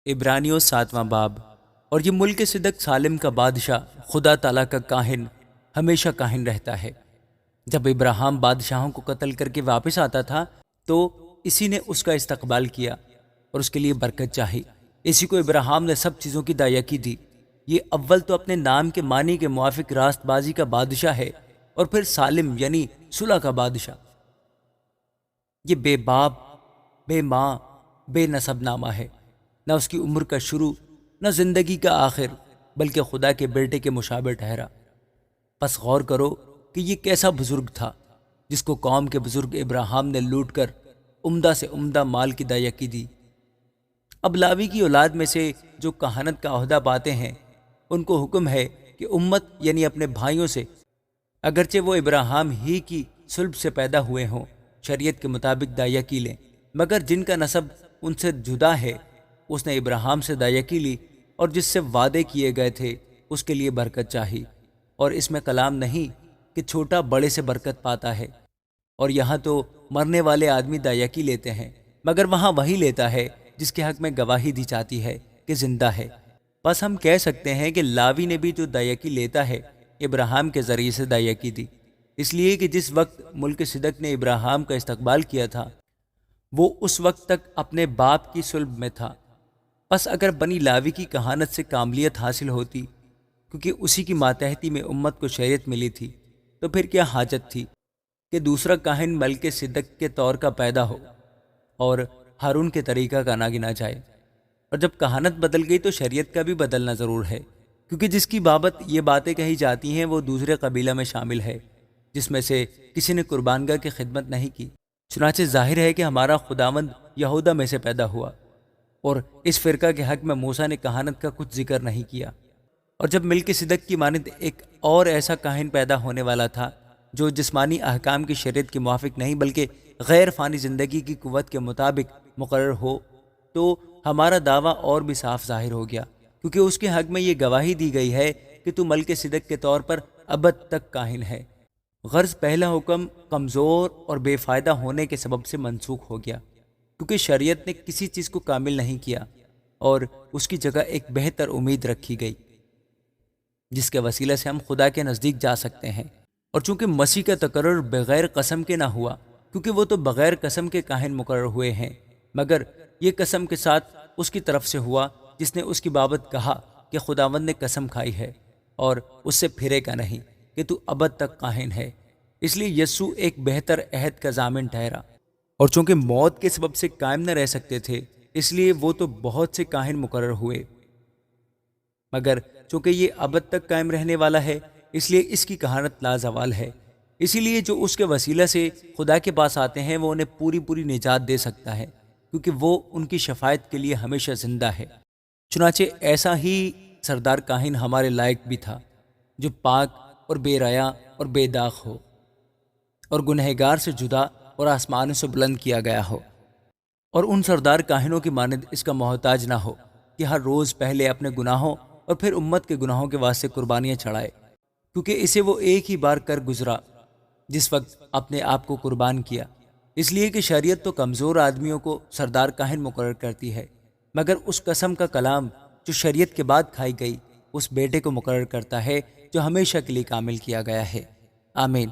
عبرانیوں 7واں باب۔ اور یہ ملک صدق سالم کا بادشاہ خدا تعالیٰ کا کاہن ہمیشہ کاہن رہتا ہے۔ جب ابراہیم بادشاہوں کو قتل کر کے واپس آتا تھا تو اسی نے اس کا استقبال کیا اور اس کے لیے برکت چاہی۔ اسی کو ابراہیم نے سب چیزوں کی دایکی دی۔ یہ اول تو اپنے نام کے معنی کے موافق راست بازی کا بادشاہ ہے، اور پھر سالم یعنی صلح کا بادشاہ۔ یہ بے باپ، بے ماں، بے نسب نامہ ہے، نہ اس کی عمر کا شروع نہ زندگی کا آخر، بلکہ خدا کے بیٹے کے مشابہ ٹھہرا۔ پس غور کرو کہ یہ کیسا بزرگ تھا جس کو قوم کے بزرگ ابراہیم نے لوٹ کر عمدہ سے عمدہ مال کی دایکی دی۔ اب لاوی کی اولاد میں سے جو کہانت کا عہدہ پاتے ہیں ان کو حکم ہے کہ امت یعنی اپنے بھائیوں سے، اگرچہ وہ ابراہیم ہی کی صلب سے پیدا ہوئے ہوں، شریعت کے مطابق دایکی لیں، مگر جن کا نسب ان سے جدا ہے اس نے ابراہیم سے دایکی لی، اور جس سے وعدے کیے گئے تھے اس کے لیے برکت چاہی۔ اور اس میں کلام نہیں کہ چھوٹا بڑے سے برکت پاتا ہے، اور یہاں تو مرنے والے آدمی دایکی لیتے ہیں، مگر وہاں وہی لیتا ہے جس کے حق میں گواہی دی جاتی ہے کہ زندہ ہے۔ بس ہم کہہ سکتے ہیں کہ لاوی نے بھی جو دایکی لیتا ہے ابراہیم کے ذریعے سے دایکی دی، اس لیے کہ جس وقت ملک صدق نے ابراہیم کا استقبال کیا تھا وہ اس وقت تک اپنے باپ کی صلب میں تھا۔ پس اگر بنی لاوی کی کہانت سے کاملیت حاصل ہوتی، کیونکہ اسی کی ماتحتی میں امت کو شریعت ملی تھی، تو پھر کیا حاجت تھی کہ دوسرا کاہن ملک صدق کے طور کا پیدا ہو اور ہارون کے طریقہ کا نہ گنا جائے۔ اور جب کہانت بدل گئی تو شریعت کا بھی بدلنا ضرور ہے، کیونکہ جس کی بابت یہ باتیں کہی جاتی ہیں وہ دوسرے قبیلہ میں شامل ہے جس میں سے کسی نے قربانگاہ کی خدمت نہیں کی۔ چنانچہ ظاہر ہے کہ ہمارا خداوند یہودا میں سے پیدا ہوا، اور اس فرقہ کے حق میں موسیٰ نے کہانت کا کچھ ذکر نہیں کیا۔ اور جب ملک صدق کی مانند ایک اور ایسا کاہن پیدا ہونے والا تھا جو جسمانی احکام کی شریعت کے موافق نہیں بلکہ غیر فانی زندگی کی قوت کے مطابق مقرر ہو، تو ہمارا دعویٰ اور بھی صاف ظاہر ہو گیا، کیونکہ اس کے حق میں یہ گواہی دی گئی ہے کہ تو ملک صدق کے طور پر ابد تک کاہن ہے۔ غرض پہلا حکم کمزور اور بے فائدہ ہونے کے سبب سے منسوخ ہو گیا، کیونکہ شریعت نے کسی چیز کو کامل نہیں کیا، اور اس کی جگہ ایک بہتر امید رکھی گئی جس کے وسیلے سے ہم خدا کے نزدیک جا سکتے ہیں۔ اور چونکہ مسیح کا تقرر بغیر قسم کے نہ ہوا، کیونکہ وہ تو بغیر قسم کے کاہن مقرر ہوئے ہیں، مگر یہ قسم کے ساتھ اس کی طرف سے ہوا جس نے اس کی بابت کہا کہ خداوند نے قسم کھائی ہے اور اس سے پھرے گا نہیں کہ تو ابد تک کاہن ہے۔ اس لیے یسوع ایک بہتر عہد کا ضامن ٹھہرا، اور چونکہ موت کے سبب سے قائم نہ رہ سکتے تھے اس لیے وہ تو بہت سے کاہن مقرر ہوئے، مگر چونکہ یہ ابد تک قائم رہنے والا ہے اس لیے اس کی کہانت لازوال ہے۔ اسی لیے جو اس کے وسیلہ سے خدا کے پاس آتے ہیں وہ انہیں پوری پوری نجات دے سکتا ہے، کیونکہ وہ ان کی شفاعت کے لیے ہمیشہ زندہ ہے۔ چنانچہ ایسا ہی سردار کاہن ہمارے لائق بھی تھا جو پاک اور بے ریا اور بے داغ ہو، اور گنہگار سے جدا اور آسمانوں سے بلند کیا گیا ہو، اور ان سردار کاہنوں کی مانند اس کا محتاج نہ ہو کہ ہر روز پہلے اپنے گناہوں اور پھر امت کے گناہوں کے واسطے قربانیاں چڑھائے، کیونکہ اسے وہ ایک ہی بار کر گزرا جس وقت اپنے آپ کو قربان کیا۔ اس لیے کہ شریعت تو کمزور آدمیوں کو سردار کاہن مقرر کرتی ہے، مگر اس قسم کا کلام جو شریعت کے بعد کھائی گئی اس بیٹے کو مقرر کرتا ہے جو ہمیشہ کے لیے کامل کیا گیا ہے۔ آمین۔